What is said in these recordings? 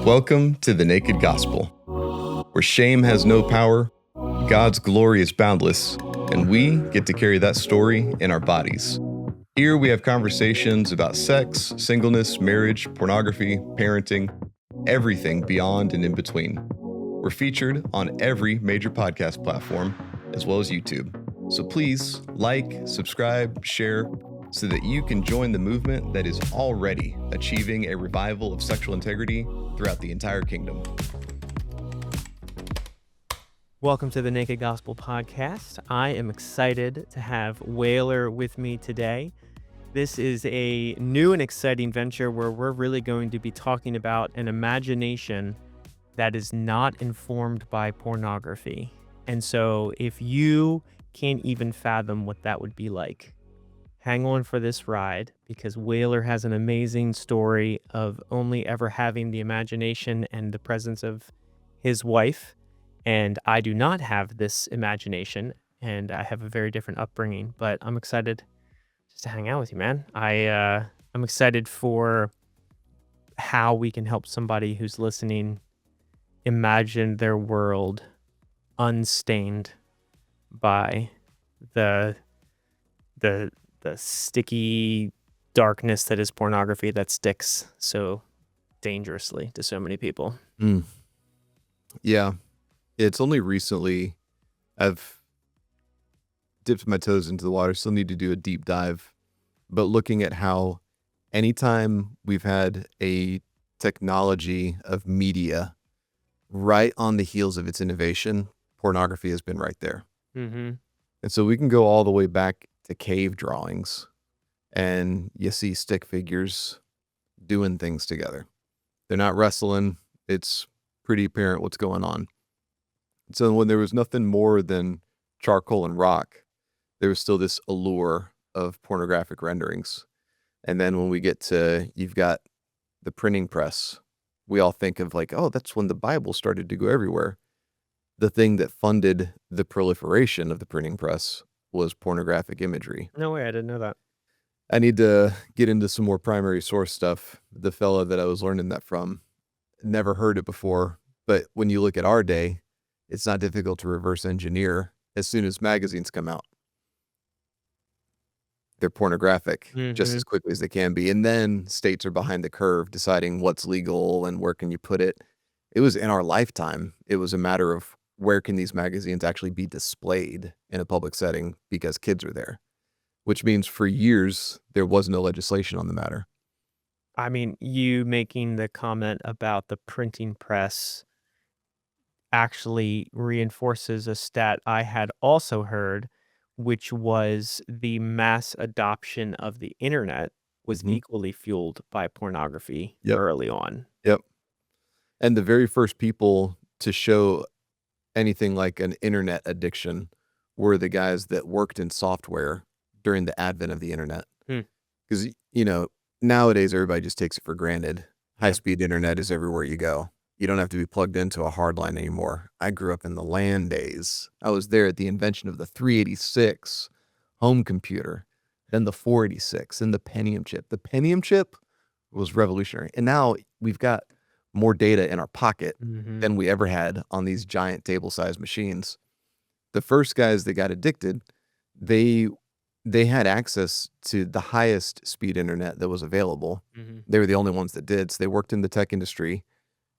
Welcome to the Naked Gospel, where shame has no power, God's glory is boundless, and we get to carry that story in our bodies. Here we have conversations about sex, singleness, marriage, pornography, parenting, everything beyond and in between. We're featured on every major podcast platform, as well as YouTube. So please like, subscribe, share, so that you can join the movement that is already achieving a revival of sexual integrity throughout the entire kingdom. Welcome to the Naked Gospel Podcast. I am excited to have Wailer with me today. This is a new and exciting venture where we're really going to be talking about an imagination that is not informed by pornography. And so if you can't even fathom what that would be like, hang on for this ride, because Wailer has an amazing story of only ever having the imagination and the presence of his wife. And I do not have this imagination, and I have a very different upbringing, but I'm excited just to hang out with you, man. I'm excited for how we can help somebody who's listening imagine their world unstained by the sticky darkness that is pornography that sticks so dangerously to so many people. Yeah, it's only recently I've dipped my toes into the water. Still need to do a deep dive, but looking at how anytime we've had a technology of media right on the heels of its innovation, pornography has been right there. Mm-hmm. And so we can go all the way back to cave drawings, and you see stick figures doing things together. They're not wrestling. It's pretty apparent what's going on. So when there was nothing more than charcoal and rock, there was still this allure of pornographic renderings. And then when we get to, you've got the printing press, we all think of like, oh, that's when the Bible started to go everywhere. The thing that funded the proliferation of the printing press was pornographic imagery. No way, I didn't know that. I need to get into some more primary source stuff. The fella that I was learning that from, never heard it before. But when you look at our day, it's not difficult to reverse engineer. As soon as magazines come out, they're pornographic just as quickly as they can be. And then states are behind the curve deciding what's legal and where can you put it. It was in our lifetime. It was a matter of where can these magazines actually be displayed in a public setting because kids are there, which means for years there was no legislation on the matter. I mean, you making the comment about the printing press actually reinforces a stat I had also heard, which was the mass adoption of the internet was equally fueled by pornography early on. Yep. And the very first people to show anything like an internet addiction were the guys that worked in software during the advent of the internet. Because, nowadays everybody just takes it for granted. High-speed internet is everywhere you go. You don't have to be plugged into a hard line anymore. I grew up in the LAN days. I was there at the invention of the 386 home computer, then the 486, and the Pentium chip. The Pentium chip was revolutionary. And now we've got more data in our pocket than we ever had on these giant table-sized machines. The first guys that got addicted, they had access to the highest speed internet that was available. They were the only ones that did. So they worked in the tech industry.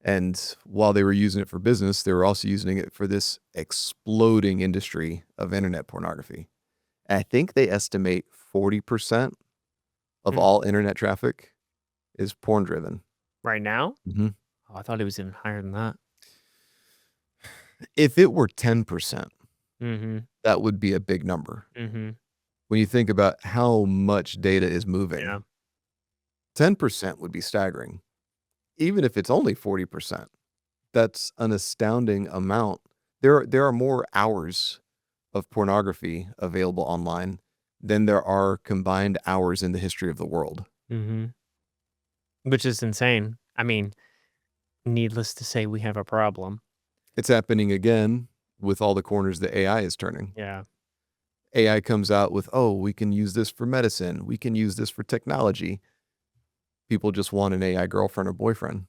And while they were using it for business, they were also using it for this exploding industry of internet pornography. And I think they estimate 40% of all internet traffic is porn driven. Right now? Oh, I thought it was even higher than that. If it were 10%, that would be a big number. When you think about how much data is moving, 10% would be staggering. Even if it's only 40%, that's an astounding amount. There are more hours of pornography available online than there are combined hours in the history of the world. Which is insane. I mean, needless to say, we have a problem. It's happening again with all the corners that AI is turning. Yeah. AI comes out with, oh, we can use this for medicine. We can use this for technology. People just want an AI girlfriend or boyfriend.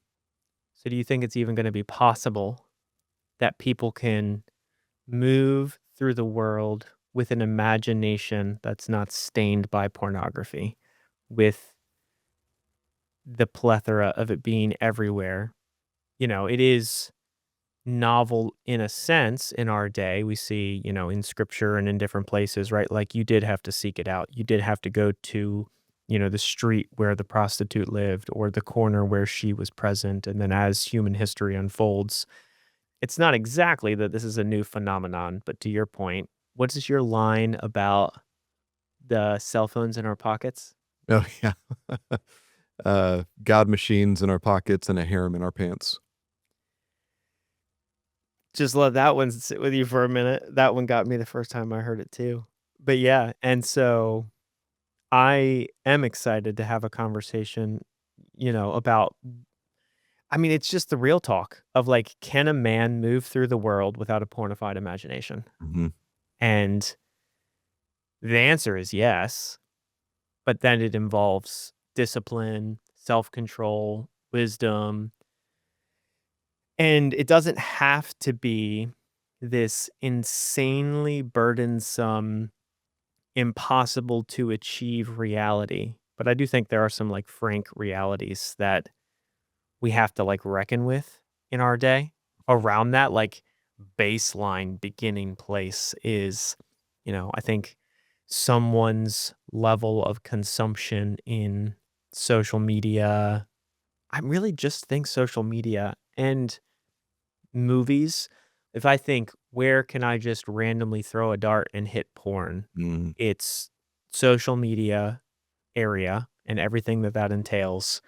So do you think it's even going to be possible that people can move through the world with an imagination that's not stained by pornography, with the plethora of it being everywhere? It is novel in a sense in our day. We see, in scripture and in different places, right? Like you did have to seek it out. You did have to go to, the street where the prostitute lived or the corner where she was present. And then as human history unfolds, it's not exactly that this is a new phenomenon, but to your point, what is your line about the cell phones in our pockets? Oh yeah. God machines in our pockets and a harem in our pants. Just let that one sit with you for a minute. That one got me the first time I heard it too. But yeah, and so I am excited to have a conversation, about it's just the real talk of like, can a man move through the world without a pornified imagination? Mm-hmm. And the answer is yes, but then it involves discipline, self-control, wisdom, and it doesn't have to be this insanely burdensome, impossible to achieve reality. But I do think there are some like frank realities that we have to like reckon with in our day around that like baseline beginning place is, I think someone's level of consumption in social media. I really just think social media and movies. If I think, where can I just randomly throw a dart and hit porn? Mm. It's social media area and everything that that entails.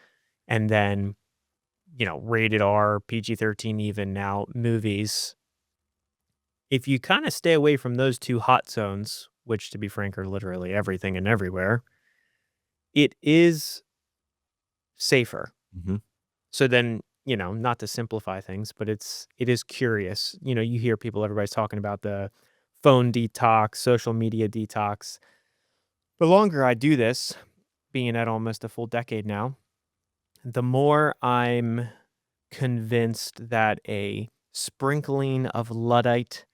And then, rated R, PG-13 even now, movies. If you kind of stay away from those two hot zones, which to be frank are literally everything and everywhere, it is safer. Mm-hmm. So then, not to simplify things, but it is curious. You hear people, everybody's talking about the phone detox, social media detox. The longer I do this, being at almost a full decade now, the more I'm convinced that a sprinkling of Luddite,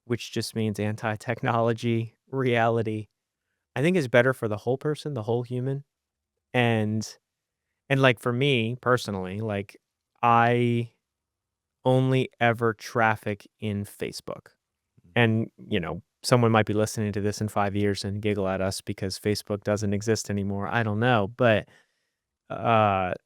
which just means anti-technology reality, I think is better for the whole person, the whole human. And like for me personally, like I only ever traffic in Facebook. And, someone might be listening to this in 5 years and giggle at us because Facebook doesn't exist anymore. I don't know, but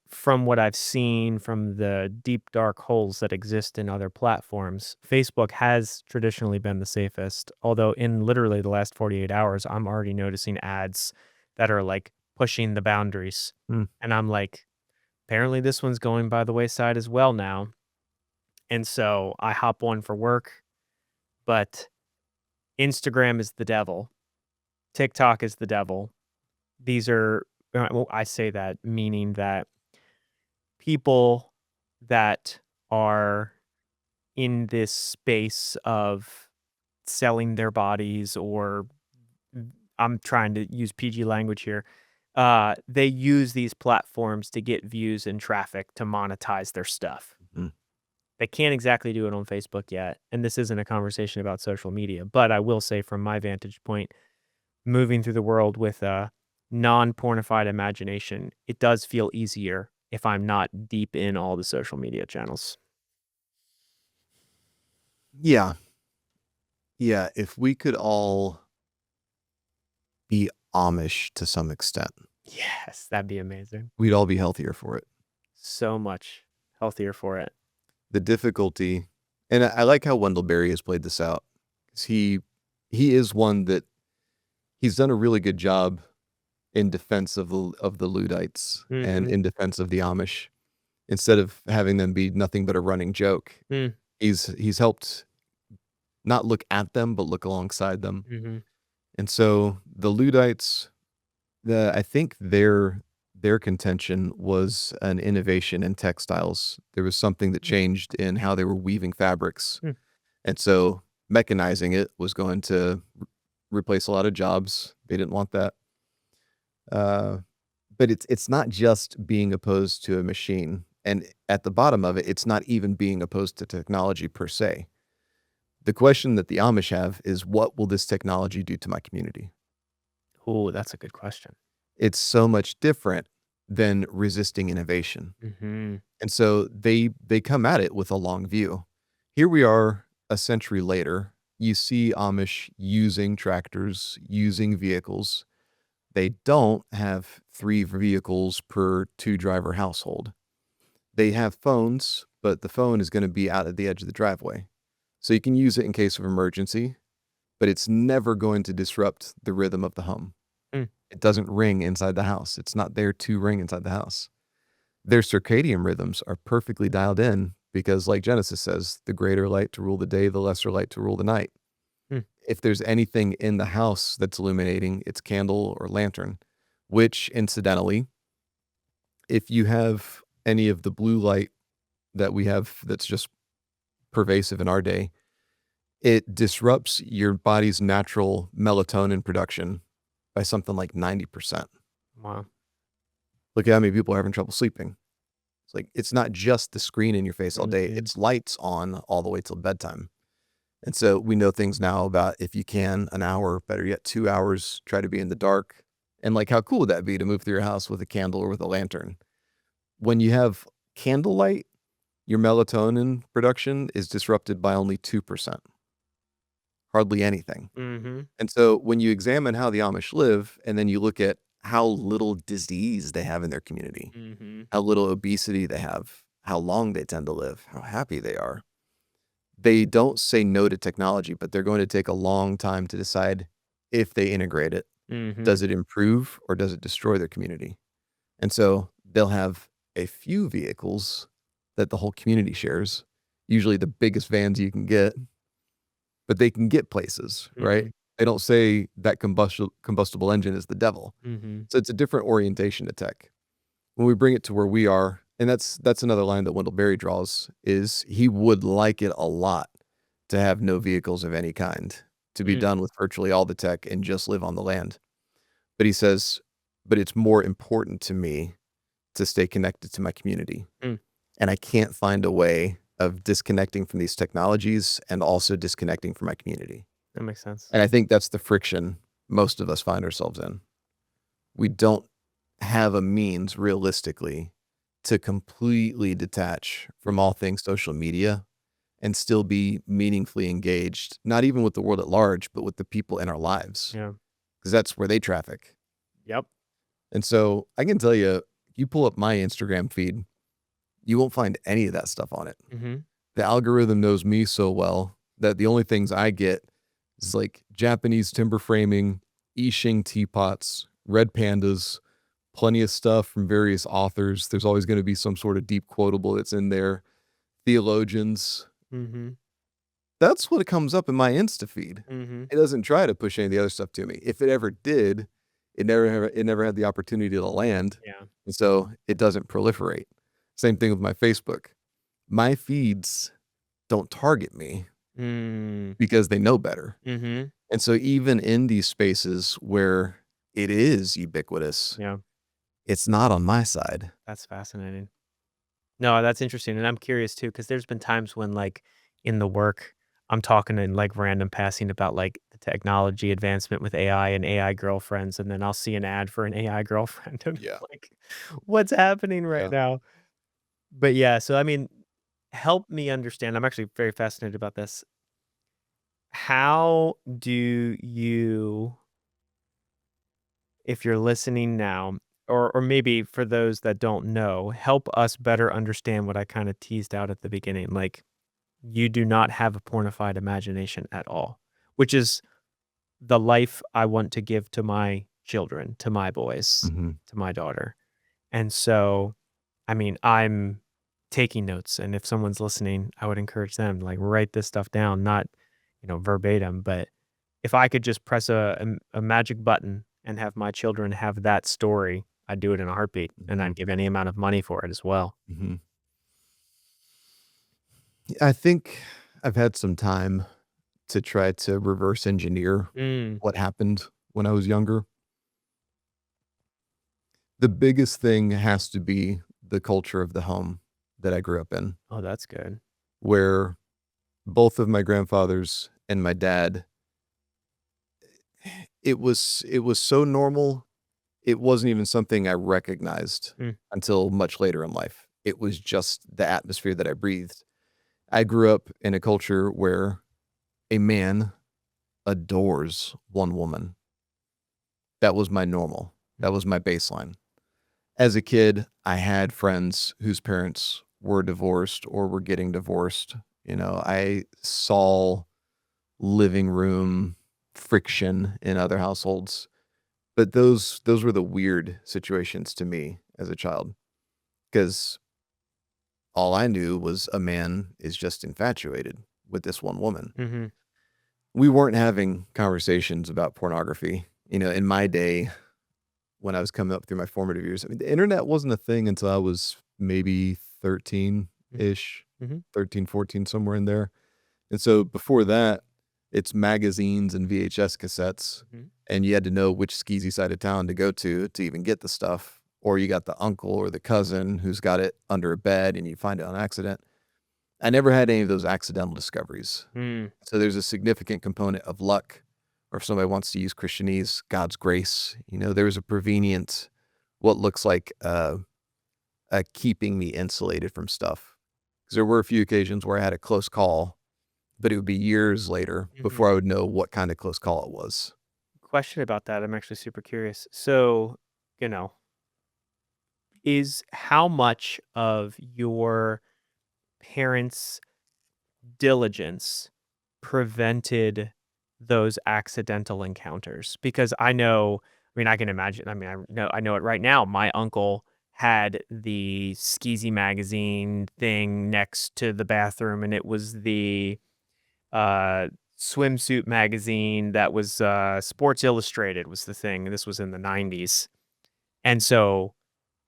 from what I've seen from the deep dark holes that exist in other platforms, Facebook has traditionally been the safest. Although in literally the last 48 hours, I'm already noticing ads that are like pushing the boundaries. Mm. And I'm like, apparently this one's going by the wayside as well now. And so I hop on for work, but Instagram is the devil. TikTok is the devil. These are, well, I say that meaning that people that are in this space of selling their bodies or I'm trying to use PG language here. They use these platforms to get views and traffic to monetize their stuff. Mm. They can't exactly do it on Facebook yet. And this isn't a conversation about social media, but I will say from my vantage point, moving through the world with a non-pornified imagination, it does feel easier if I'm not deep in all the social media channels. Yeah. Yeah. If we could all be Amish to some extent, Yes, that'd be amazing. we'd all be healthier for it. So much healthier for it. The difficulty, and I like how Wendell Berry has played this out, because he is one that he's done a really good job in defense of the Luddites and Mhm. in defense of the Amish. Instead of having them be nothing but a running joke, Mm. he's helped not look at them, but look alongside them. Mhm. And so the Luddites, I think their contention was an innovation in textiles. There was something that changed in how they were weaving fabrics. Mm. And so mechanizing it was going to replace a lot of jobs. They didn't want that. Uh, But it's not just being opposed to a machine, and at the bottom of it, it's not even being opposed to technology per se. The question that the Amish have is, what will this technology do to my community? Oh, that's a good question. It's so much different than resisting innovation. Mm-hmm. And so they come at it with a long view. Here we are a century later. You see Amish using tractors, using vehicles. They don't have 3 vehicles per 2-driver household. They have phones, but the phone is gonna be out at the edge of the driveway. So you can use it in case of emergency, but it's never going to disrupt the rhythm of the home. Mm. It doesn't ring inside the house. It's not there to ring inside the house. Their circadian rhythms are perfectly dialed in because, like Genesis says, the greater light to rule the day, the lesser light to rule the night. Mm. If there's anything in the house that's illuminating, it's candle or lantern, which incidentally, if you have any of the blue light that we have that's just pervasive in our day, it disrupts your body's natural melatonin production by something like 90%. Wow. Look at how many people are having trouble sleeping. It's like, it's not just the screen in your face all day, Mhm. it's lights on all the way till bedtime. And so we know things now about, if you can, an hour, better yet, 2 hours, try to be in the dark. And like, how cool would that be to move through your house with a candle or with a lantern? When you have candlelight, your melatonin production is disrupted by only 2%, hardly anything. Mhm. And so when you examine how the Amish live, and then you look at how little disease they have in their community, Mhm. how little obesity they have, how long they tend to live, how happy they are, they don't say no to technology, but they're going to take a long time to decide if they integrate it. Mhm. Does it improve or does it destroy their community? And so they'll have a few vehicles that the whole community shares, usually the biggest vans you can get, but they can get places, right? Mhm. They don't say that combustible engine is the devil. Mhm. So it's a different orientation to tech. When we bring it to where we are, and that's another line that Wendell Berry draws, is he would like it a lot to have no vehicles of any kind, to be Mm. done with virtually all the tech and just live on the land. But he says, but it's more important to me to stay connected to my community. Mm. And I can't find a way of disconnecting from these technologies and also disconnecting from my community. That makes sense. And I think that's the friction most of us find ourselves in. We don't have a means realistically to completely detach from all things social media and still be meaningfully engaged, not even with the world at large, but with the people in our lives, Yeah. because that's where they traffic. Yep. And so I can tell you, you pull up my Instagram feed, you won't find any of that stuff on it. Mhm. The algorithm knows me so well that the only things I get is like Japanese timber framing, I Ching teapots, red pandas, plenty of stuff from various authors. There's always going to be some sort of deep quotable that's in there. Theologians. Mhm. That's what comes up in my Insta feed. Mhm. It doesn't try to push any of the other stuff to me. If it ever did, it never had the opportunity to land, Yeah. and so it doesn't proliferate. Same thing with my Facebook. My feeds don't target me Mm. because they know better. Mhm. And so even in these spaces where it is ubiquitous, Yeah. it's not on my side. That's fascinating. No, that's interesting, and I'm curious too, because there's been times when, like, in the work, I'm talking in, like, random passing about, like, the technology advancement with AI and AI girlfriends, and then I'll see an ad for an AI girlfriend, and Yeah. I'm like, "What's happening right Yeah. now?" But, yeah, so, I mean, help me understand, I'm actually very fascinated about this. How do you, if you're listening now, or maybe for those that don't know, help us better understand what I kinda teased out at the beginning, like, you do not have a pornified imagination at all, which is the life I want to give to my children, to my boys, Mhm. to my daughter. And so, I mean, I'm taking notes, and if someone's listening, I would encourage them, like, write this stuff down, not, verbatim, but if I could just press a magic button and have my children have that story, I'd do it in a heartbeat, and I'd Mhm. give any amount of money for it as well. Mhm. I think I've had some time to try to reverse engineer Mm, what happened when I was younger. The biggest thing has to be the culture of the home that I grew up in, Oh, that's good. where both of my grandfathers and my dad, it was so normal, it wasn't even something I recognized Mm, until much later in life. It was just the atmosphere that I breathed. I grew up in a culture where a man adores one woman. That was my normal. That was my baseline. As a kid, I had friends whose parents were divorced or were getting divorced. I saw living room friction in other households, but those were the weird situations to me as a child, because all I knew was a man is just infatuated with this one woman. mm-hmm. We weren't having conversations about pornography. In my day, when I was coming up through my formative years, I mean, the internet wasn't a thing until I was maybe 13-ish, Mm-hmm. 13, 14, somewhere in there. And so before that, it's magazines and VHS cassettes, Mm-hmm. and you had to know which skeezy side of town to go to even get the stuff. Or you got the uncle or the cousin who's got it under a bed and you find it on accident. I never had any of those accidental discoveries. Mm. So there's a significant component of luck, or if somebody wants to use Christianese, God's grace. There's a prevenient, what looks like keeping me insulated from stuff. Because there were a few occasions where I had a close call, but it would be years later Mm-hmm. before I would know what kind of close call it was. Question about that. I'm actually super curious. So, you know, is how much of your parents' diligence prevented those accidental encounters? Because I can imagine, I know it right now. My uncle had the Skeezy magazine thing next to the bathroom, and it was the uh swimsuit magazine that was Sports Illustrated was the thing. This was in the 90s. And so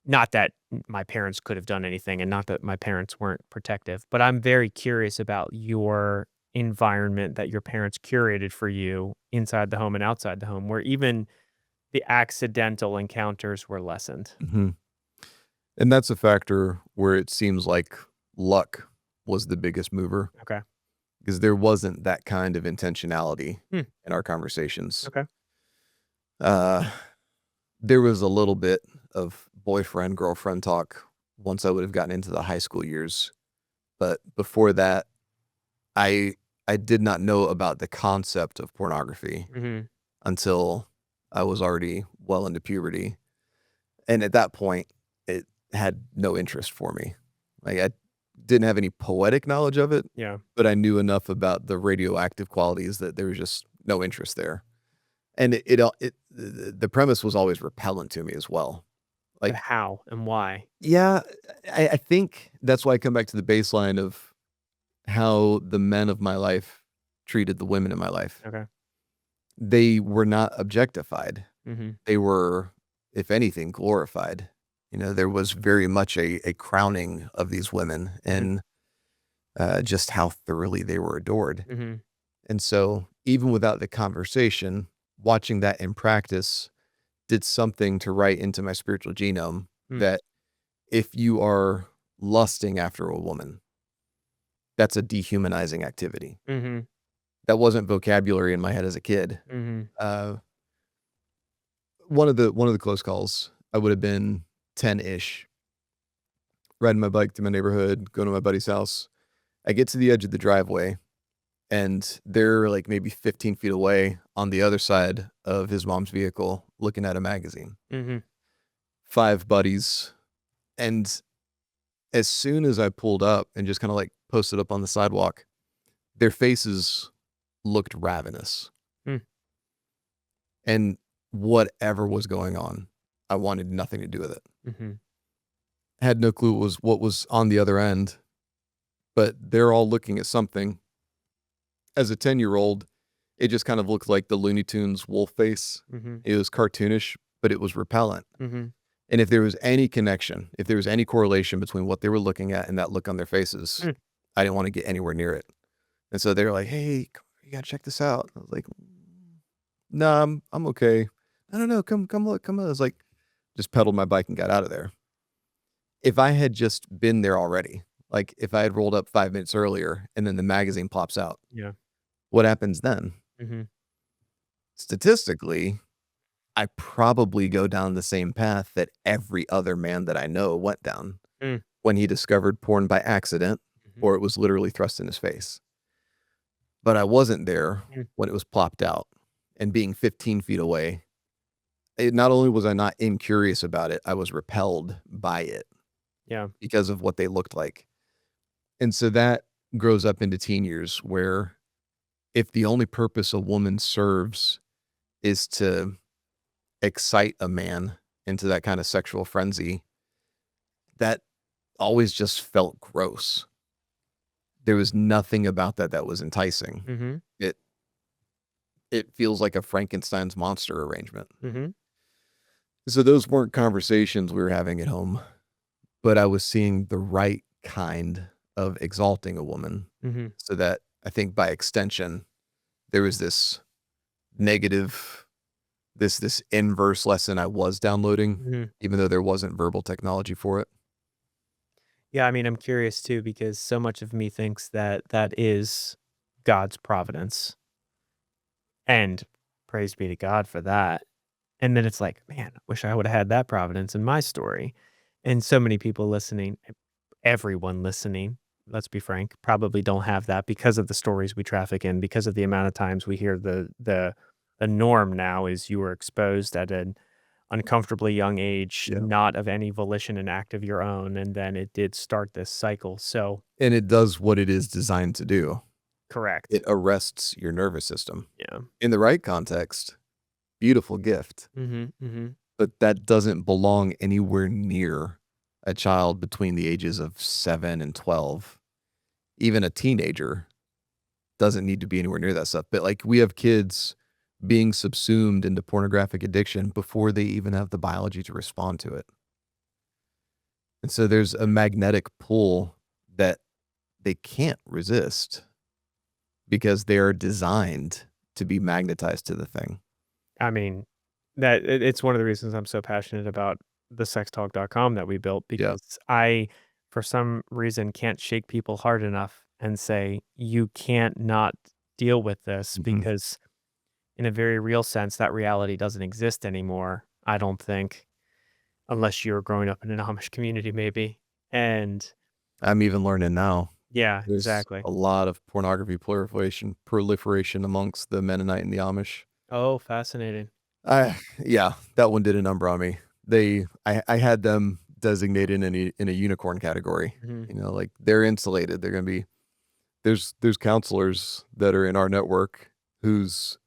not that my parents could have done anything and not that my parents weren't protective, but I'm very curious about your environment that your parents curated for you inside the home and outside the home, where even the accidental encounters were lessened. Mhm. And that's a factor where it seems like luck was the biggest mover, Okay. because there wasn't that kind of intentionality Hmm. in our conversations. Okay. Uh, there was a little bit of boyfriend, girlfriend talk once I would have gotten into the high school years. But before that, I I did not know about the concept of pornography Hmm. until I was already well into puberty. And at that point, it had no interest for me. Like, I didn't have any poetic knowledge of it, Yeah. but I knew enough about the radioactive qualities that there was just no interest there. And the premise was always repellent to me as well. But Like, how and why? yeah, I think that's why I come back to the baseline of how the men of my life treated the women in my life. Okay. They were not objectified. Hmm. They were, if anything, glorified. There was very much a crowning of these women, Hmm. and just how thoroughly they were adored. Hmm. And so, even without the conversation, watching that in practice did something to write into my spiritual genome that if you are lusting after a woman, that's a dehumanizing activity. Hmm. That wasn't vocabulary in my head as a kid. Hmm. Uh, one of the close calls, I would have been 10-ish, riding my bike through my neighborhood, going to my buddy's house. I get to the edge of the driveway, and they're like maybe 15 feet away on the other side of his mom's vehicle looking at a magazine. Hmm. 5 buddies. And as soon as I pulled up and just kind of like posted up on the sidewalk, their faces looked ravenous. Mm. And whatever was going on, I wanted nothing to do with it. Hmm. Had no clue what was on the other end, but they're all looking at something. As a 10-year-old, it just kind of looked like the Looney Tunes wolf face. Hmm. It was cartoonish, but it was repellent. Hmm. And if there was any connection, if there was any correlation between what they were looking at and that look on their faces, Mm. I didn't want to get anywhere near it. And so they were like, "Hey, you gotta check this out." I was like, "No, I'm okay." "No, no, no, come look, come on." I was like, just pedaled my bike and got out of there. If I had just been there already, like if I had rolled up 5 minutes earlier and then the magazine pops out, Yeah. what happens then? Mm-hmm. Statistically, I probably go down the same path that every other man that I know went down Mm. when he discovered porn by accident Mm-hmm. or it was literally thrust in his face. But I wasn't there Mm. when it was plopped out, and being 15 feet away, not only was I not incurious about it, I was repelled by it Yeah. because of what they looked like. And so that grows up into teen years where if the only purpose a woman serves is to excite a man into that kind of sexual frenzy, that always just felt gross. There was nothing about that was enticing. Mm-hmm. It it feels like a Frankenstein's monster arrangement. Mm-hmm. So those weren't conversations we were having at home, but I was seeing the right kind of exalting a woman Mm-hmm. so that I think by extension, there was this negative, this inverse lesson I was downloading, Mm-hmm. even though there wasn't verbal technology for it. Yeah, I mean, I'm curious too because so much of me thinks that that is God's providence, and praise be to God for that. And then it's like, man, I wish I would have had that providence in my story. And so many people listening, everyone listening, let's be frank, probably don't have that because of the stories we traffic in, because of the amount of times we hear the norm now is you were exposed at an uncomfortably young age, Yeah. not of any volition and act of your own, and then it did start this cycle. So And it does what it is designed to do. correct. It arrests your nervous system. Yeah. In the right context, beautiful gift, Mhm. Mhm. but that doesn't belong anywhere near a child between the ages of 7 and 12. Even a teenager doesn't need to be anywhere near that stuff. But like we have kids being subsumed into pornographic addiction before they even have the biology to respond to it. And so there's a magnetic pull that they can't resist because they are designed to be magnetized to the thing. I mean, it's one of the reasons I'm so passionate about the sextalk.com that we built Yeah. because I, for some reason, can't shake people hard enough and say, you can't not deal with this Mhm. because, in a very real sense, that reality doesn't exist anymore. I don't think, unless you're growing up in an Amish community, maybe. And I'm even learning now. yeah, There's exactly. a lot of pornography proliferation amongst the Mennonite and the Amish. Oh, fascinating. Yeah, that one did a number on me. I had them designated in a unicorn category. Hmm. You know, like they're insulated. They're gonna be there's counselors that are in our network whose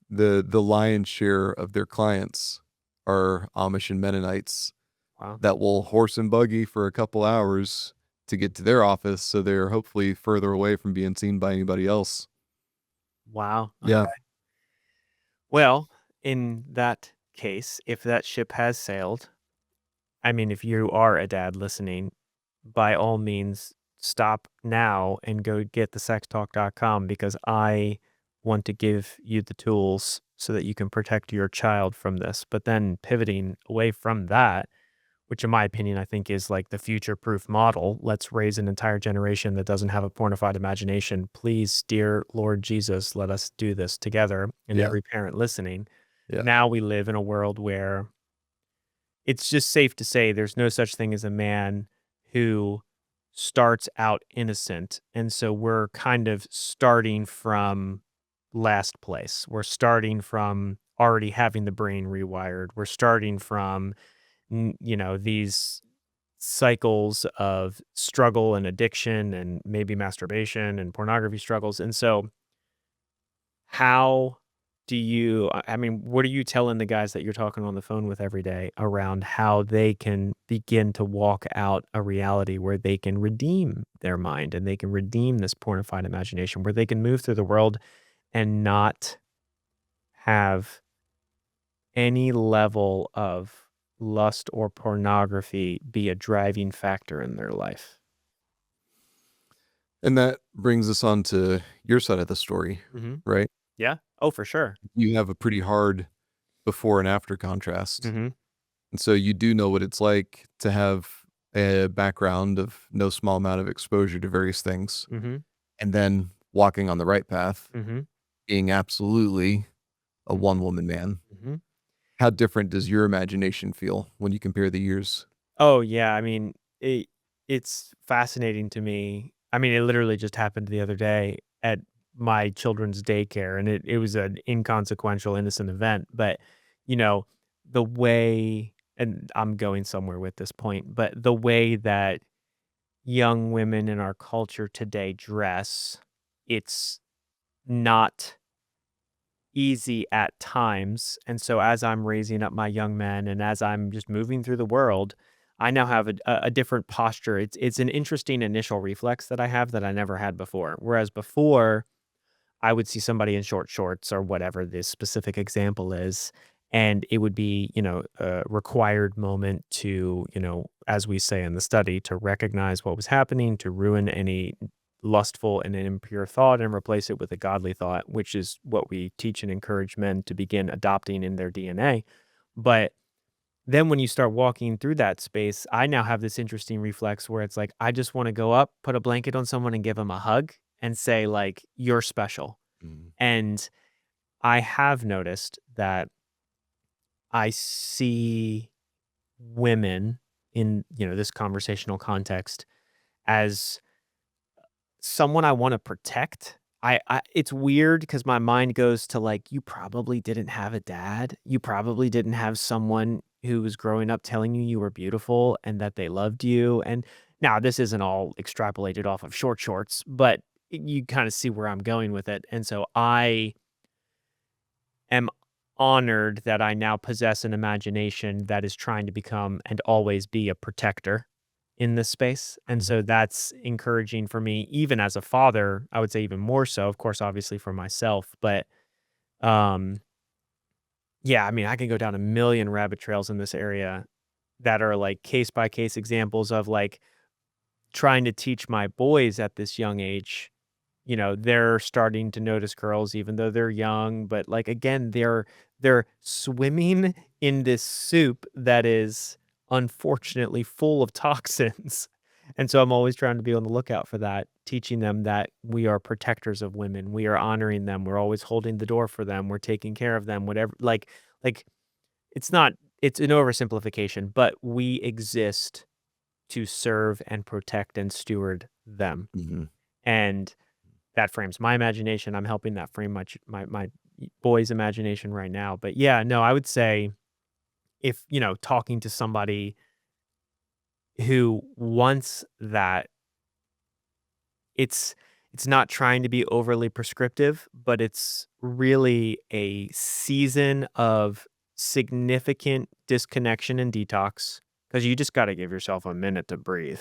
the lion's share of their clients are Amish and Mennonites Wow. that will horse and buggy for a couple hours to get to their office, so they're hopefully further away from being seen by anybody else. Wow. Yeah. Well, in that case, if that ship has sailed, I mean, if you are a dad listening, by all means, stop now and go get the sextalk.com because I want to give you the tools so that you can protect your child from this. But then pivoting away from that, which in my opinion, I think is like the future proof model. Let's raise an entire generation that doesn't have a pornified imagination. Please, dear Lord Jesus, let us do this together. And Yeah. every parent listening. Yeah. Now we live in a world where it's just safe to say there's no such thing as a man who starts out innocent. And so we're kind of starting from last place. We're starting from already having the brain rewired. We're starting from, these cycles of struggle and addiction and maybe masturbation and pornography struggles. And so how do you I mean, what are you telling the guys that you're talking on the phone with every day around how they can begin to walk out a reality where they can redeem their mind and they can redeem this pornified imagination, where they can move through the world and not have any level of lust or pornography be a driving factor in their life? And that brings us on to your side of the story, Mhm. right? Yeah. Oh, for sure. You have a pretty hard before and after contrast. Mhm. And so you do know what it's like to have a background of no small amount of exposure to various things, Mm-hmm. and then walking on the right path, Mm-hmm. being absolutely a one-woman man. Mm-hmm. How different does your imagination feel when you compare the years? Oh yeah, I mean, it's fascinating to me. I mean, it literally just happened the other day at my children's daycare, and it was an inconsequential, innocent event. But you know, the way, and I'm going somewhere with this point, but the way that young women in our culture today dress, it's not easy at times. And so as I'm raising up my young men and as I'm just moving through the world, I now have a different posture. It's an interesting initial reflex that I have that I never had before. Whereas before, I would see somebody in short shorts or whatever this specific example is, and it would be, a required moment to, as we say in the study, to recognize what was happening, to ruin any lustful and impure thought and replace it with a godly thought, which is what we teach and encourage men to begin adopting in their DNA. But then when you start walking through that space, I now have this interesting reflex where it's like, I just want to go up, put a blanket on someone and give them a hug and say, like, you're special. Mm. And I have noticed that I see women in, this conversational context as someone I wanna protect. I it's weird because my mind goes to, like, you probably didn't have a dad. You probably didn't have someone who was growing up telling you you were beautiful and that they loved you, and now this isn't all extrapolated off of short shorts, but you kinda see where I'm going with it, and so I am honored that I now possess an imagination that is trying to become and always be a protector in this space. And Mhm. so that's encouraging for me, even as a father, I would say even more so, of course, obviously for myself. But um, yeah, I mean, I can go down a million rabbit trails in this area that are like case by case examples of like trying to teach my boys at this young age. They're starting to notice girls even though they're young, but, like, again, they're swimming in this soup that is unfortunately full of toxins, and so I'm always trying to be on the lookout for that, teaching them that we are protectors of women, we are honoring them, we're always holding the door for them, we're taking care of them, whatever, like, it's not it's an oversimplification, but we exist to serve and protect and steward them, Mhm. and that frames my imagination. I'm helping that frame my boy's imagination right now. But yeah, no, I would say if, talking to somebody who wants that, it's it's not trying to be overly prescriptive, but it's really a season of significant disconnection and detox because you just got to give yourself a minute to breathe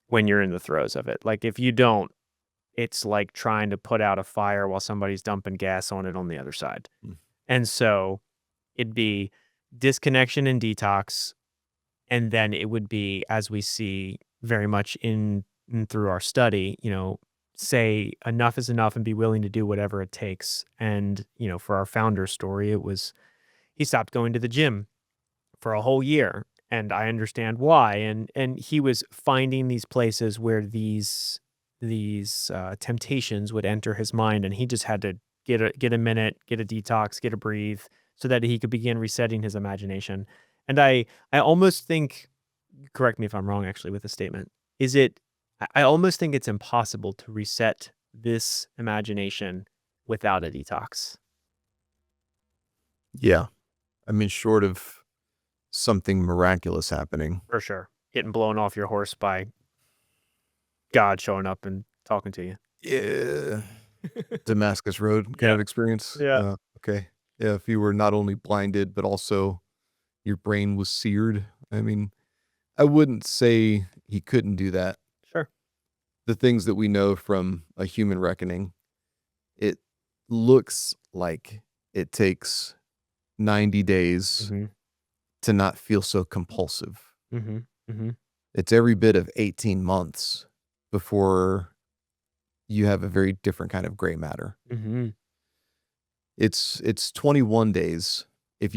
when you're in the throes of it. Like if you don't, it's like trying to put out a fire while somebody's dumping gas on it on the other side. Mm. And so it'd be disconnection and detox. And then it would be, as we see very much in through our study, say enough is enough and be willing to do whatever it takes. And, for our founder story, it was he stopped going to the gym for a whole year. And I understand why. And he was finding these places where these temptations would enter his mind, and he just had to get a minute, get a detox, get a breathe, so that he could begin resetting his imagination. And I almost think, correct me if I'm wrong, actually, with the statement. Is it? I almost think it's impossible to reset this imagination without a detox. Yeah. I mean, short of something miraculous happening. For sure. Getting blown off your horse by God showing up and talking to you. Yeah. Damascus Road kind Yeah. of experience. Yeah. Okay. Yeah, if you were not only blinded, but also your brain was seared. I mean, I wouldn't say he couldn't do that. Sure. The things that we know from A Human Reckoning, it looks like it takes 90 days Mhm. to not feel so compulsive. Mhm. Mhm. It's every bit of 18 months before you have a very different kind of gray matter. Mhm. It's 21 days if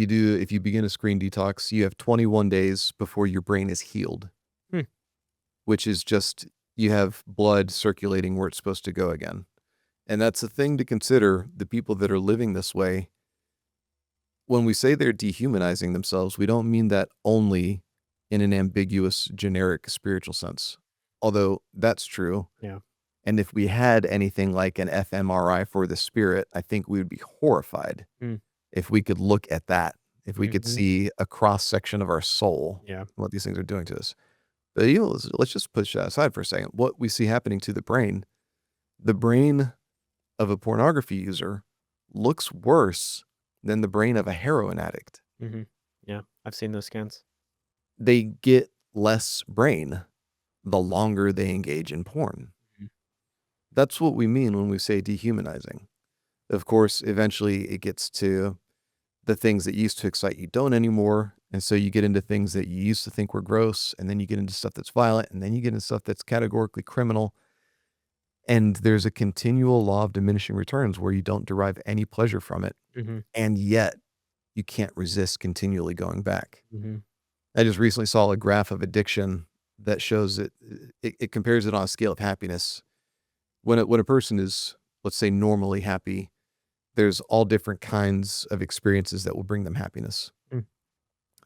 you begin a screen detox, you have 21 days before your brain is healed, Hmm. which is just you have blood circulating where it's supposed to go again. And that's a thing to consider. The people that are living this way, when we say they're dehumanizing themselves, we don't mean that only in an ambiguous, generic spiritual sense, although that's true. Yeah. And if we had anything like an fMRI for the spirit, I think we would be horrified Hmm. if we could look at that, if we could Mhm. see a cross section of our soul, Yeah. what these things are doing to us. But let's just push that aside for a second. What we see happening to the brain of a pornography user looks worse than the brain of a heroin addict. Mm-hmm. Yeah. I've seen those scans. They get less brain the longer they engage in porn. Mhm. That's what we mean when we say dehumanizing. Of course, eventually it gets to the things that used to excite you don't anymore. And so you get into things that you used to think were gross, and then you get into stuff that's violent, and then you get into stuff that's categorically criminal. And there's a continual law of diminishing returns where you don't derive any pleasure from it. Mm-hmm. And yet you can't resist continually going back. Mm-hmm. I just recently saw a graph of addiction that shows it compares it on a scale of happiness. When a person is, let's say, normally happy, there's all different kinds of experiences that will bring them happiness. Mm.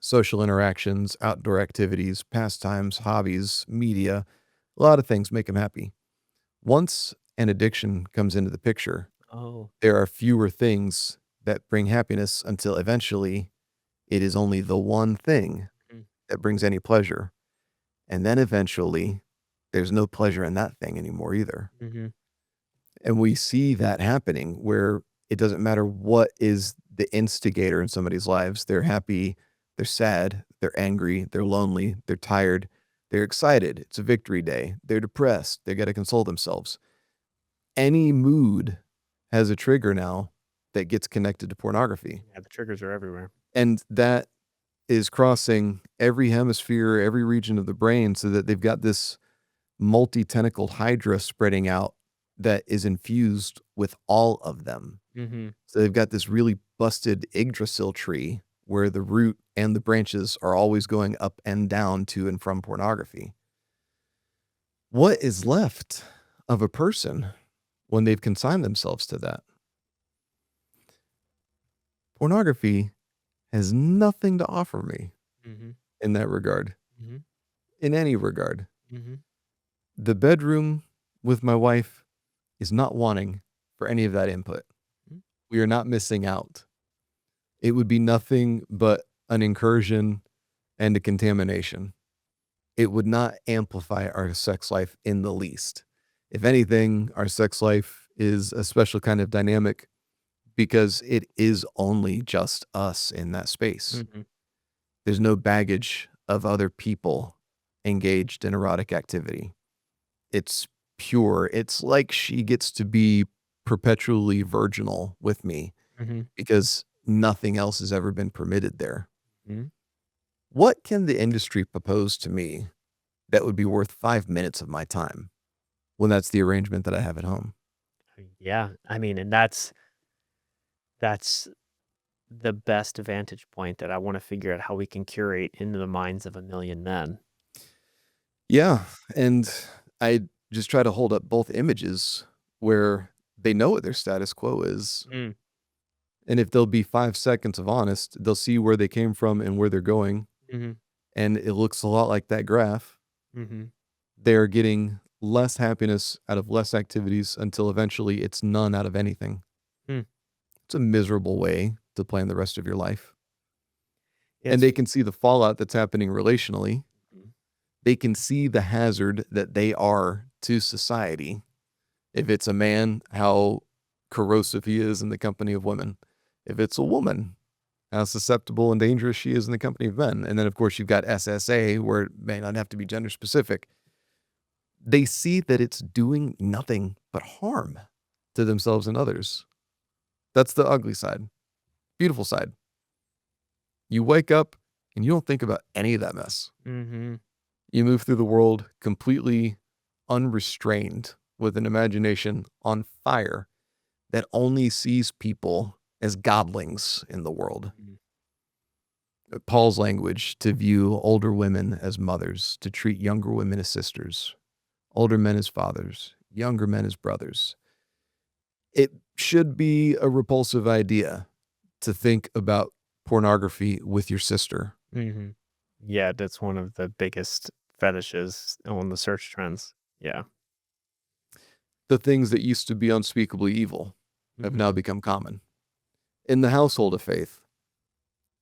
Social interactions, outdoor activities, pastimes, hobbies, media, a lot of things make them happy. Once an addiction comes into the picture, Oh. there are fewer things that bring happiness until eventually it is only the one thing Mm. that brings any pleasure. And then eventually there's no pleasure in that thing anymore either. Mm-hmm. And we see that happening where it doesn't matter what is the instigator in somebody's lives. They're happy, they're sad, they're angry, they're lonely, they're tired, they're excited. It's a victory day. They're depressed. They got to console themselves. Any mood has a trigger now that gets connected to pornography. Yeah. The triggers are everywhere. And that is crossing every hemisphere, every region of the brain, so that they've got this multi-tentacled hydra spreading out that is infused with all of them. Mm-hmm. So they've got this really busted Yggdrasil tree where the root and the branches are always going up and down to and from pornography. What is left of a person when they've consigned themselves to that? Pornography has nothing to offer me Mm-hmm. in that regard, Mm-hmm. in any regard. Mm-hmm. The bedroom with my wife is not wanting for any of that input. Mm. We are not missing out. It would be nothing but an incursion and a contamination. It would not amplify our sex life in the least. If anything, our sex life is a special kind of dynamic because it is only just us in that space. Mm-hmm. There's no baggage of other people engaged in erotic activity. It's pure. It's like she gets to be perpetually virginal with me Mm-hmm. because nothing else has ever been permitted there. Mm-hmm. What can the industry propose to me that would be worth 5 minutes of my time when that's the arrangement that I have at home? Yeah. I mean, and that's the best vantage point that I want to figure out how we can curate into the minds of a million men. Yeah. And I just try to hold up both images where they know what their status quo is. Mm. And if there'll be 5 seconds of honest, they'll see where they came from and where they're going. Mm-hmm. And it looks a lot like that graph. Mm-hmm. They're getting less happiness out of less activities until eventually it's none out of anything. Mm. It's a miserable way to plan the rest of your life. Yeah, And they can see the fallout that's happening relationally. Mhm. They can see the hazard that they are to society. If it's a man, how corrosive he is in the company of women. If it's a woman, how susceptible and dangerous she is in the company of men. And then, of course, you've got SSA, where it may not have to be gender specific. They see that it's doing nothing but harm to themselves and others. That's the ugly side. Beautiful side. You wake up and you don't think about any of that mess. Mm-hmm. You move through the world completely unrestrained with an imagination on fire that only sees people as godlings in the world. Mhm. Paul's language, to view older women as mothers, to treat younger women as sisters, older men as fathers, younger men as brothers. It should be a repulsive idea to think about pornography with your sister. Mm-hmm. Yeah, that's one of the biggest fetishes on the search trends. Yeah. The things that used to be unspeakably evil have Mm-hmm. now become common. In the household of faith,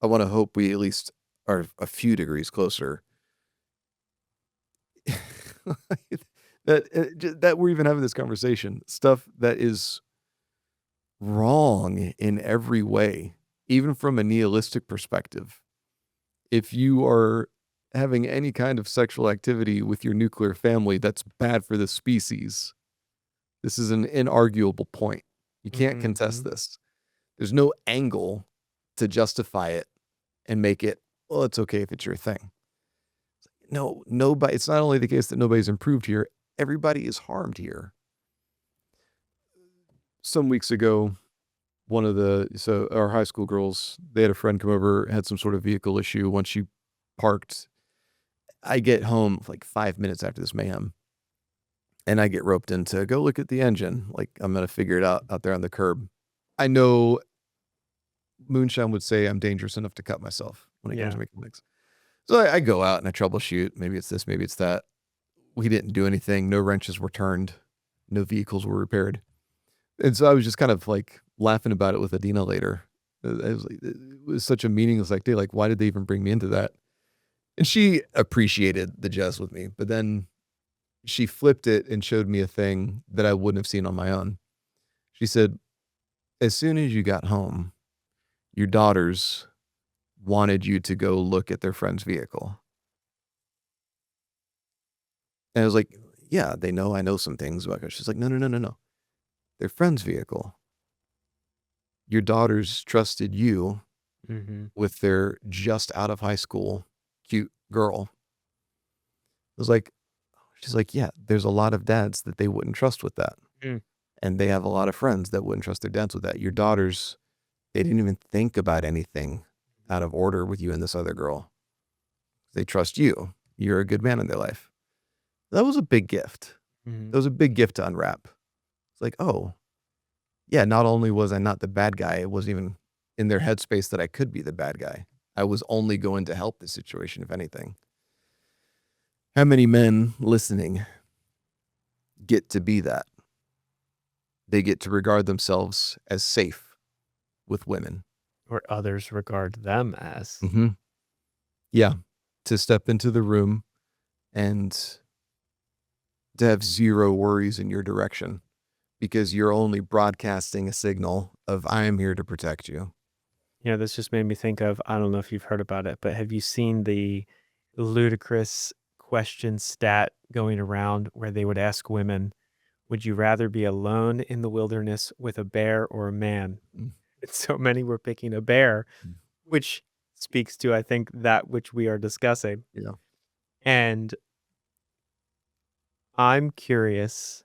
I want to hope we at least are a few degrees closer. that we're even having this conversation. Stuff that is wrong in every way, even from a nihilistic perspective. If you are having any kind of sexual activity with your nuclear family, that's bad for the species. This is an inarguable point. You can't contest Mm-hmm. this. There's no angle to justify it and make it, well, it's okay if it's your thing. No, nobody, it's not only the case that nobody's improved here, everybody is harmed here. Some weeks ago, our high school girls, they had a friend come over, had some sort of vehicle issue. Once she parked, I get home like 5 minutes after this mayhem, and I get roped in to go look at the engine. Like, I'm going to figure it out there on the curb. I know Moonshine would say I'm dangerous enough to cut myself when it comes to mechanics. So I go out and I troubleshoot. Maybe it's this, maybe it's that. We didn't do anything. No wrenches were turned. No vehicles were repaired. And so I was just kind of like laughing about it with Adina later. It was such a meaningless day. Like, why did they even bring me into that? And she appreciated the jest with me, but then she flipped it and showed me a thing that I wouldn't have seen on my own. She said, as soon as you got home, your daughters wanted you to go look at their friend's vehicle. And I was like, yeah, they know I know some things about it. She's like, no. Their friend's vehicle. Your daughters trusted you Mm-hmm. with their just out of high school cute girl. I was like, she's like, yeah, there's a lot of dads that they wouldn't trust with that. Mm. And they have a lot of friends that wouldn't trust their dads with that. Your daughters, they didn't even think about anything out of order with you and this other girl. They trust you. You're a good man in their life. That was a big gift. Mm-hmm. That was a big gift to unwrap. It's like, oh, yeah, not only was I not the bad guy, it wasn't even in their headspace that I could be the bad guy. I was only going to help the situation, if anything. How many men listening get to be that? They get to regard themselves as safe with women. Or others regard them as. Mm-hmm. Yeah. To step into the room and to have zero worries in your direction because you're only broadcasting a signal of I am here to protect you. This just made me think of, I don't know if you've heard about it, but have you seen the ludicrous question stat going around where they would ask women, would you rather be alone in the wilderness with a bear or a man? Mm. And so many were picking a bear, which speaks to, I think, that which we are discussing. Yeah. And I'm curious.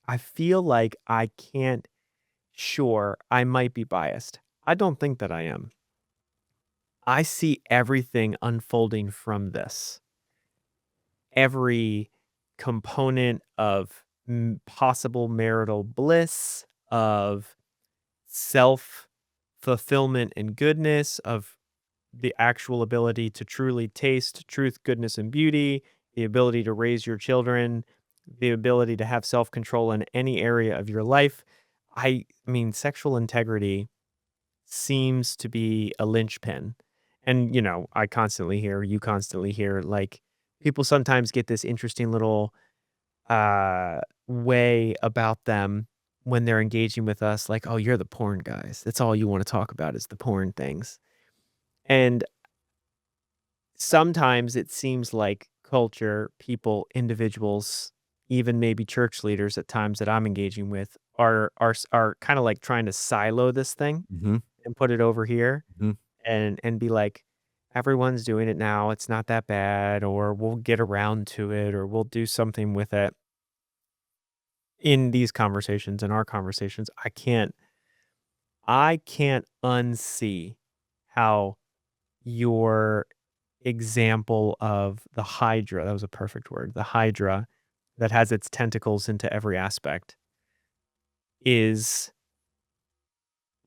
I feel like I might be biased. I don't think that I am. I see everything unfolding from this. Every component of possible marital bliss, of self fulfillment and goodness, of the actual ability to truly taste truth, goodness, and beauty, the ability to raise your children, the ability to have self control in any area of your life. I mean, sexual integrity seems to be a linchpin. And, I constantly hear, you constantly hear, like, people sometimes get this interesting little way about them when they're engaging with us, like, oh, you're the porn guys. That's all you want to talk about is the porn things. And sometimes it seems like culture, people, individuals, even maybe church leaders at times that I'm engaging with are kind of like trying to silo this thing Mm-hmm. and put it over here Mm-hmm. and be like, everyone's doing it now. It's not that bad, or we'll get around to it, or we'll do something with it. In these conversations, in our conversations, I can't unsee how your example of the Hydra, that was a perfect word, the Hydra that has its tentacles into every aspect, is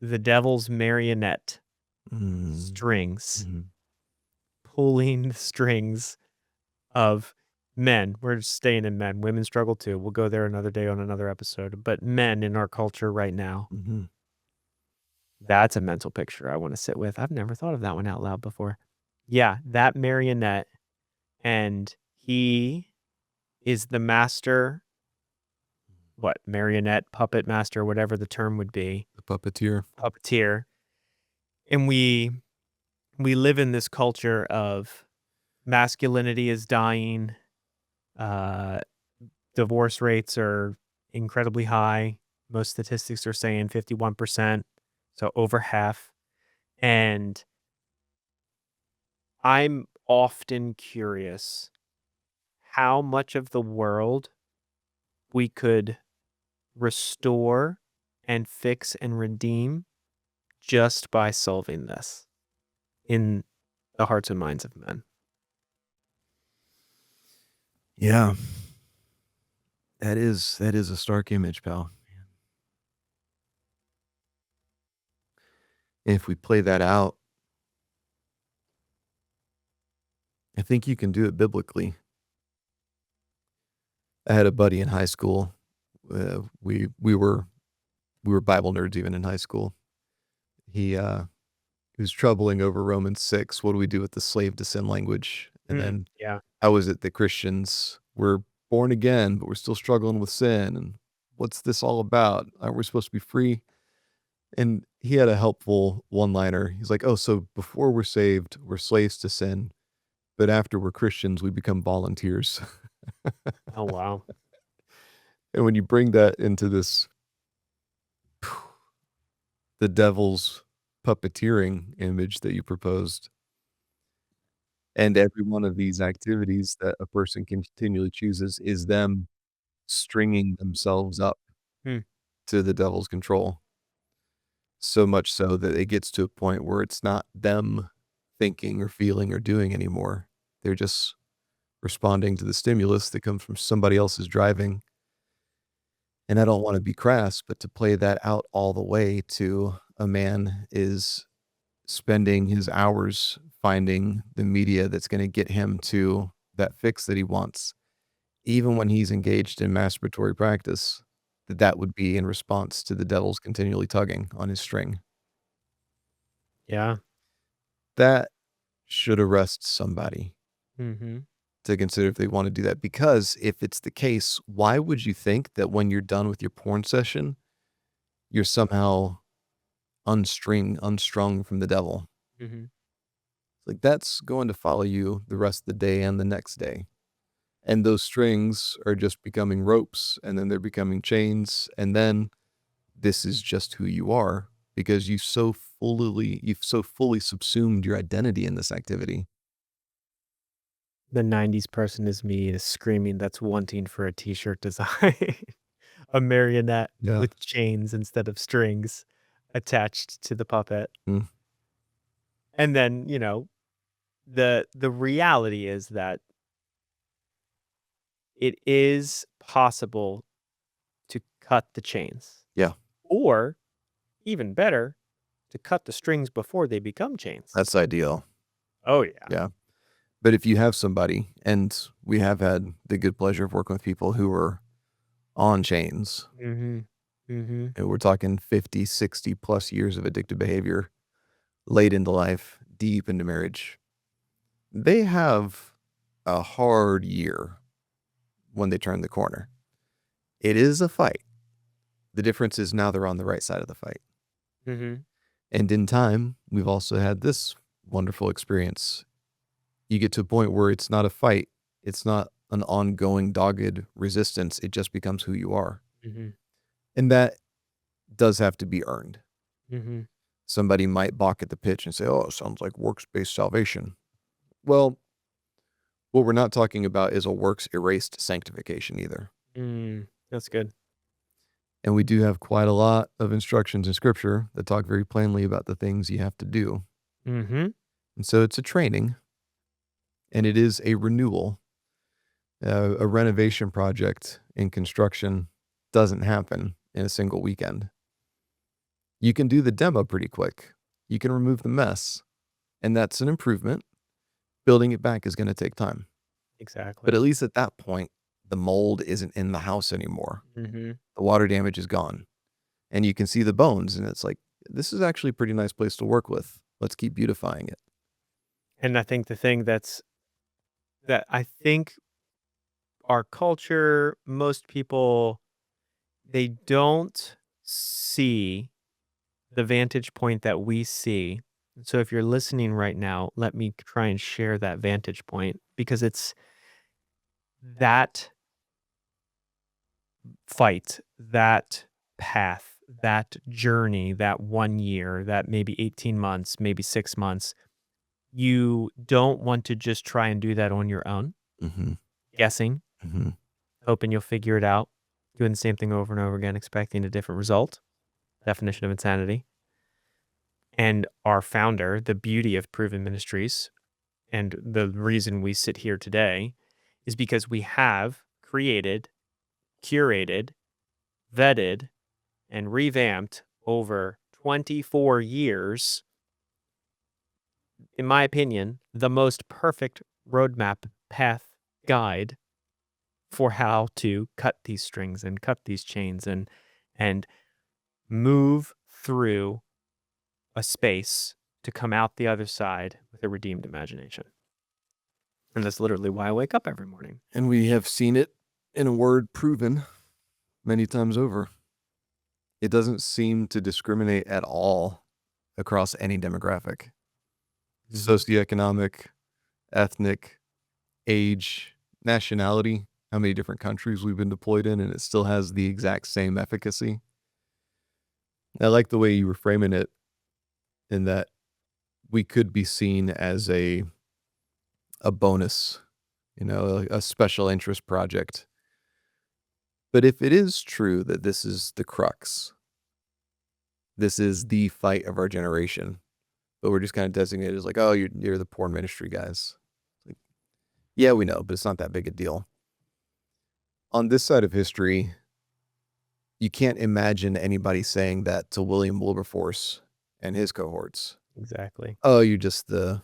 the devil's marionette strings, Mhm. pulling the strings of men. We're just staying in men. Women struggle too. We'll go there another day on another episode. But men in our culture right now, Mhm. that's a mental picture I want to sit with. I've never thought of that one out loud before. Yeah, that marionette, and he is the master, marionette, puppet master, whatever the term would be, The puppeteer. puppeteer. And we live in this culture of masculinity is dying, uh, divorce rates are incredibly high. Most statistics are saying 51%, so over half. And I'm often curious how much of the world we could restore and fix and redeem just by solving this in the hearts and minds of men. Yeah. That is a stark image, pal. And if we play that out, I think you can do it biblically. I had a buddy in high school. We were Bible nerds even in high school. He was troubling over Romans 6. What do we do with the slave to sin language? And then Yeah. how is it that Christians were born again, but we're still struggling with sin? And what's this all about? Aren't we supposed to be free? And he had a helpful one-liner. He's like, "Oh, so before we're saved, we're slaves to sin, but after we're Christians, we become volunteers." Oh, wow. And when you bring that into this, the devil's puppeteering image that you proposed, and every one of these activities that a person continually chooses is them stringing themselves up Hmm. to the devil's control. So much so that it gets to a point where it's not them thinking or feeling or doing anymore. They're just responding to the stimulus that comes from somebody else's driving. And I don't wanna be crass, but to play that out all the way to a man is spending his hours finding the media that's gonna get him to that fix that he wants, even when he's engaged in masturbatory practice, that would be in response to the devil's continually tugging on his string. Yeah. That should arrest somebody Mhm. to consider if they wanna do that, because if it's the case, why would you think that when you're done with your porn session, you're somehow unstrung from the devil? Mhm. Like, that's going to follow you the rest of the day and the next day. And those strings are just becoming ropes, and then they're becoming chains, and then this is just who you are because you've so fully subsumed your identity in this activity. The 90s person is me is screaming that's wanting for a t-shirt design. A marionette Yeah. with chains instead of strings attached to the puppet. Mm. And then, the reality is that it is possible to cut the chains, Yeah, or even better, to cut the strings before they become chains. that's ideal. Oh, yeah. Yeah. But if you have somebody, and we have had the good pleasure of working with people who are on chains, Mhm. Mhm. and we're talking 50, 60 plus years of addictive behavior late into life, deep into marriage, they have a hard year when they turn the corner. It is a fight. The difference is now they're on the right side of the fight. Mhm. And in time, we've also had this wonderful experience. You get to a point where it's not a fight, it's not an ongoing dogged resistance, it just becomes who you are. Mhm. And that does have to be earned. Mhm. Somebody might balk at the pitch and say, "Oh, it sounds like works-based salvation." Well, what we're not talking about is a works-erased sanctification either. That's good. And we do have quite a lot of instructions in Scripture that talk very plainly about the things you have to do. Mhm. And so it's a training, and it is a renewal. A renovation project in construction doesn't happen in a single weekend. You can do the demo pretty quick. You can remove the mess, and that's an improvement. Building it back is going to take time. Exactly. But at least at that point, the mold isn't in the house anymore. Mm-hmm. The water damage is gone. And you can see the bones, and it's like, this is actually a pretty nice place to work with. Let's keep beautifying it. And I think the thing that I think our culture, most people, they don't see the vantage point that we see. So if you're listening right now, let me try and share that vantage point, because it's that fight, that path, that journey, that 1 year, that maybe 18 months, maybe 6 months. You don't want to just try and do that on your own, Mm-hmm. guessing, Mm-hmm. hoping you'll figure it out, doing the same thing over and over again, expecting a different result. Definition of insanity. And our founder, the beauty of Proven Ministries, and the reason we sit here today is because we have created, curated, vetted, and revamped over 24 years, in my opinion, the most perfect roadmap, path, guide for how to cut these strings and cut these chains and move through a space to come out the other side with a redeemed imagination. And that's literally why I wake up every morning. And we have seen it in a word proven many times over. It doesn't seem to discriminate at all across any demographic. Socioeconomic, ethnic, age, nationality, how many different countries we've been deployed in, and it still has the exact same efficacy. I like the way you were framing it, in that we could be seen as a bonus, a special interest project. But if it is true that this is the crux, this is the fight of our generation, but we're just kind of designated as like, oh, you're the porn ministry guys. Like, yeah, we know, but it's not that big a deal. On this side of history, you can't imagine anybody saying that to William Wilberforce and his cohorts. Exactly. Oh, you're the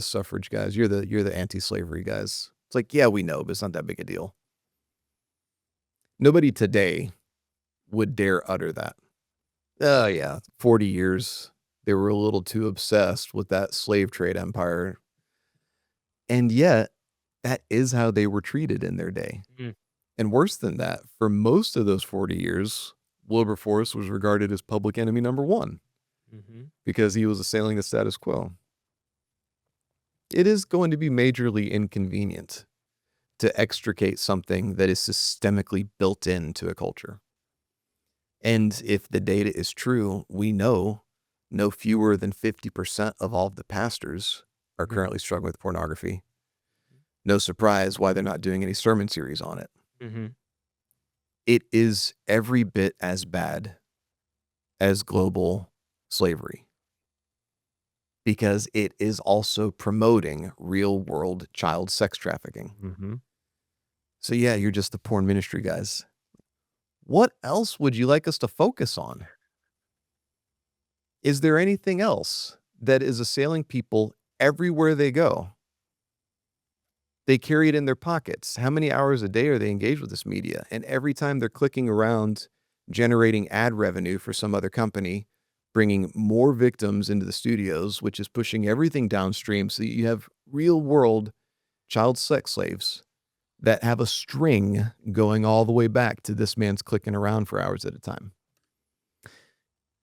suffrage guys. You're the anti-slavery guys. It's like, yeah, we know, but it's not that big a deal. Nobody today would dare utter that. Oh yeah, 40 years. They were a little too obsessed with that slave trade empire. And yet, that is how they were treated in their day. Mm. And worse than that, for most of those 40 years, Wilberforce was regarded as public enemy number one because he was assailing the status quo. It is going to be majorly inconvenient to extricate something that is systemically built into a culture. And if the data is true, we know no fewer than 50% of all of the pastors are currently struggling with pornography. No surprise why they're not doing any sermon series on it. It is every bit as bad as global slavery, because it is also promoting real world child sex trafficking. So yeah, you're just the porn ministry guys. What else would you like us to focus on? Is there anything else that is assailing people everywhere they go? They carry it in their pockets. How many hours a day are they engaged with this media? And every time they're clicking around, generating ad revenue for some other company, bringing more victims into the studios, which is pushing everything downstream. So you have real world child sex slaves that have a string going all the way back to this man's clicking around for hours at a time.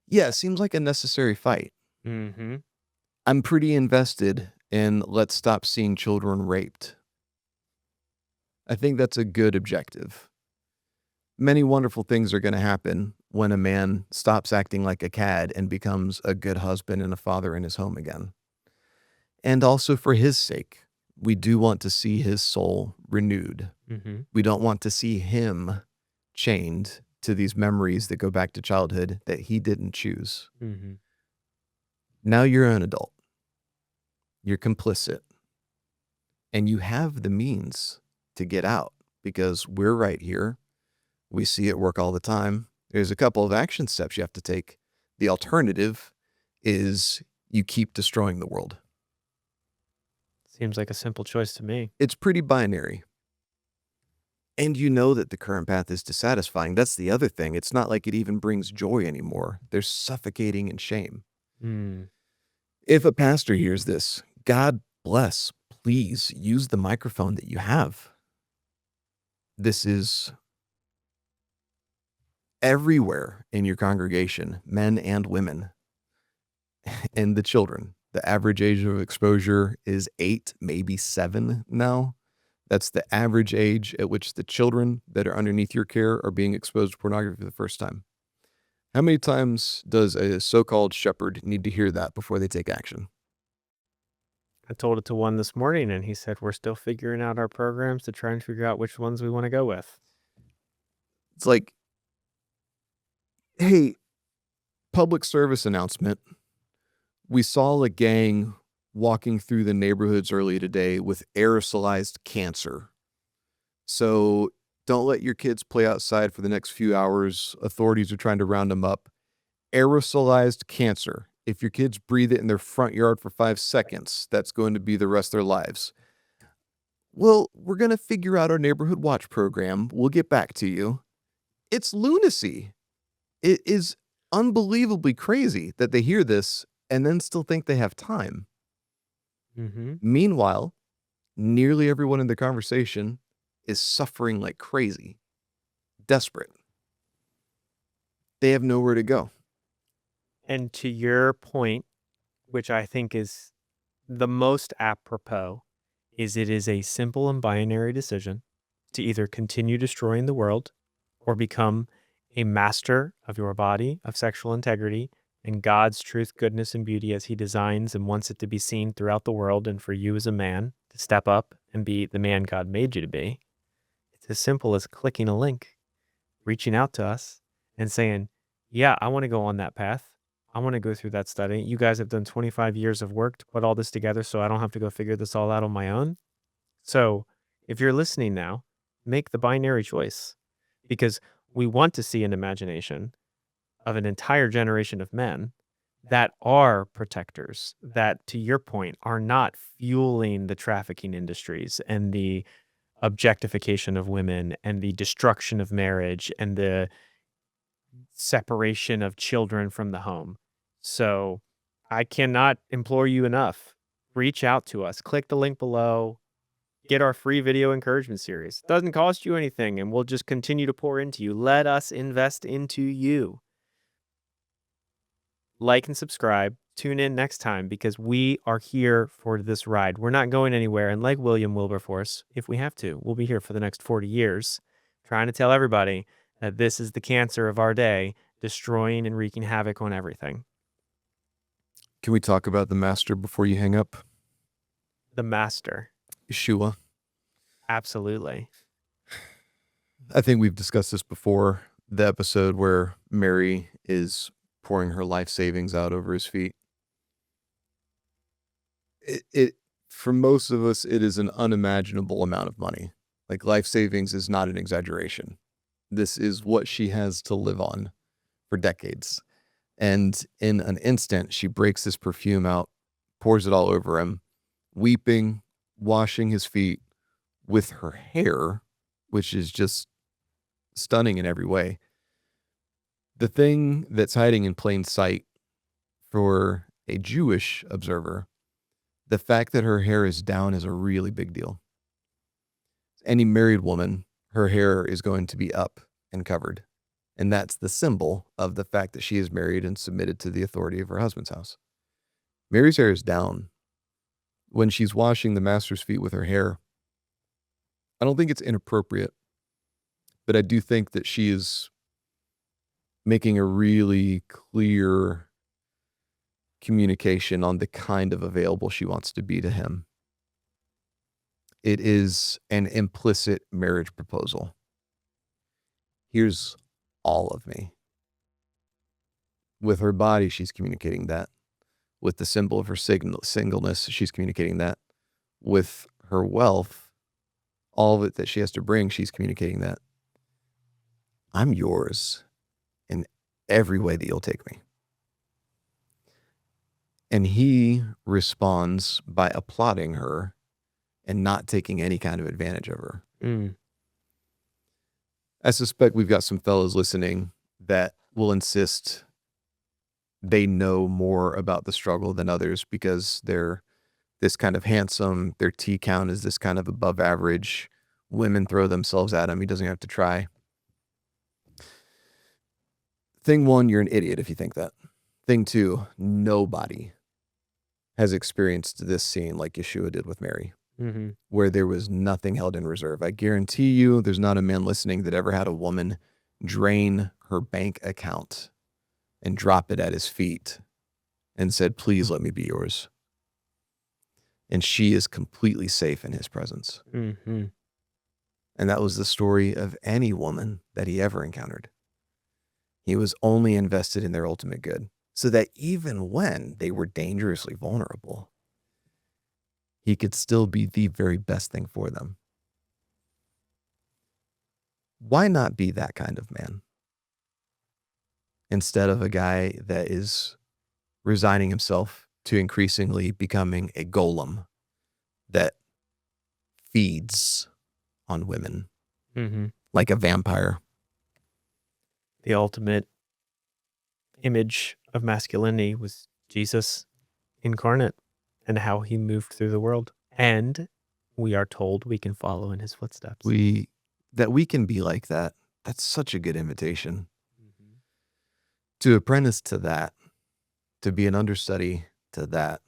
Yeah, it seems like a necessary fight. I'm pretty invested in let's stop seeing children raped. I think that's a good objective. Many wonderful things are going to happen when a man stops acting like a cad and becomes a good husband and a father in his home again. And also for his sake, we do want to see his soul renewed. We don't want to see him chained to these memories that go back to childhood that he didn't choose. Now you're an adult. you're complicit, and you have the means to get out because we're right here. We see it work all the time. There's a couple of action steps you have to take. The alternative is you keep destroying the world. Seems like a simple choice to me. It's pretty binary. And you know that the current path is dissatisfying. That's the other thing. It's not like it even brings joy anymore. They're suffocating in shame. If a pastor hears this, God bless, please use the microphone that you have. This is everywhere in your congregation, men and women, and the children. The average age of exposure is 8, maybe 7 now. That's the average age at which the children that are underneath your care are being exposed to pornography for the first time. How many times does a so-called shepherd need to hear that before they take action? I told it to one this morning, and he said, we're still figuring out our programs to try and figure out which ones we want to go with. It's like, hey, public service announcement. We saw a gang walking through the neighborhoods early today with aerosolized cancer. So don't let your kids play outside for the next few hours. Authorities are trying to round them up. Aerosolized cancer. If your kids breathe it in their front yard for 5 seconds, that's going to be the rest of their lives. Well, we're going to figure out our neighborhood watch program. We'll get back to you. It's lunacy. It is unbelievably crazy that they hear this and then still think they have time. Meanwhile, nearly everyone in the conversation is suffering like crazy, desperate. They have nowhere to go. And to your point, which I think is the most apropos, is it is a simple and binary decision to either continue destroying the world or become a master of your body, of sexual integrity, and God's truth, goodness, and beauty as he designs and wants it to be seen throughout the world, and for you as a man to step up and be the man God made you to be. It's as simple as clicking a link, reaching out to us, and saying, yeah, I want to go on that path. I want to go through that study. You guys have done 25 years of work to put all this together so I don't have to go figure this all out on my own. So if you're listening now, make the binary choice, because we want to see an imagination of an entire generation of men that are protectors, that, to your point, are not fueling the trafficking industries and the objectification of women and the destruction of marriage and the separation of children from the home. So I cannot implore you enough. Reach out to us. Click the link below. Get our free video encouragement series. It doesn't cost you anything, and we'll just continue to pour into you. Let us invest into you. Like and subscribe. Tune in next time, because we are here for this ride. We're not going anywhere. And like William Wilberforce, if we have to, we'll be here for the next 40 years, trying to tell everybody that this is the cancer of our day, destroying and wreaking havoc on everything. Can we talk about the master before you hang up? The master. Yeshua. Absolutely. I think we've discussed this before. The episode where Mary is pouring her life savings out over his feet. It for most of us, it is an unimaginable amount of money. Like, life savings is not an exaggeration. This is what she has to live on for decades. And in an instant, she breaks this perfume out, pours it all over him, weeping, washing his feet with her hair, which is just stunning in every way. The thing that's hiding in plain sight for a Jewish observer, the fact that her hair is down is a really big deal. Any married woman, her hair is going to be up and covered. And that's the symbol of the fact that she is married and submitted to the authority of her husband's house. Mary's hair is down. When she's washing the master's feet with her hair, I don't think it's inappropriate, but I do think that she is making a really clear communication on the kind of available she wants to be to him. It is an implicit marriage proposal. Here's all of me. With her body, she's communicating that. With the symbol of her singleness, she's communicating that. With her wealth, all of it that she has to bring, she's communicating that. I'm yours in every way that you'll take me. And he responds by applauding her and not taking any kind of advantage of her. I suspect we've got some fellows listening that will insist they know more about the struggle than others because they're this kind of handsome, their T count is this kind of above average. Women throw themselves at him. He doesn't have to try. Thing one, you're an idiot if you think that. Thing two, nobody has experienced this scene like Yeshua did with Mary, where there was nothing held in reserve. I guarantee you there's not a man listening that ever had a woman drain her bank account and drop it at his feet and said, please let me be yours. And she is completely safe in his presence. And that was the story of any woman that he ever encountered. He was only invested in their ultimate good, so that even when they were dangerously vulnerable, he could still be the very best thing for them. Why not be that kind of man? Instead of a guy that is resigning himself to increasingly becoming a golem that feeds on women like a vampire. The ultimate image of masculinity was Jesus incarnate and how he moved through the world. And we are told we can follow in his footsteps. That we can be like that. That's such a good invitation. To apprentice to that, to be an understudy to that,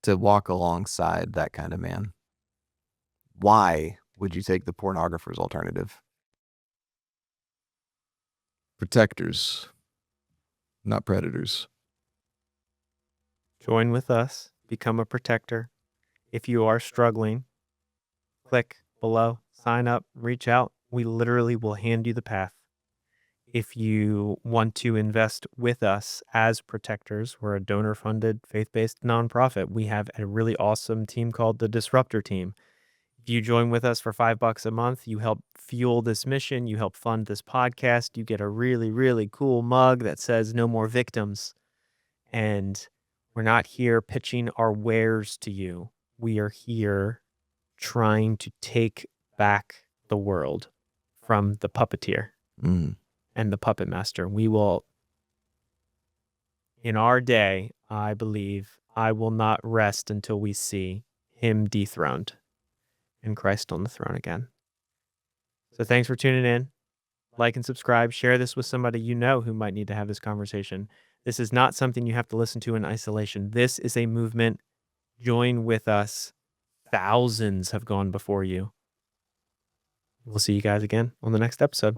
to walk alongside that kind of man. Why would you take the pornographer's alternative? Protectors, not predators. Join with us, become a protector. If you are struggling, click below, sign up, reach out. We literally will hand you the path. If you want to invest with us as protectors, we're a donor-funded, faith-based nonprofit. We have a really awesome team called the Disruptor team. If you join with us for $5 a month, you help fuel this mission, you help fund this podcast, you get a really, really cool mug that says "No More Victims." And we're not here pitching our wares to you. We are here trying to take back the world from the puppeteer and the puppet master. We will, in our day, I believe, I will not rest until we see him dethroned and Christ on the throne again. So thanks for tuning in. Like and subscribe. Share this with somebody you know who might need to have this conversation. This is not something you have to listen to in isolation. This is a movement. Join with us. Thousands have gone before you. We'll see you guys again on the next episode.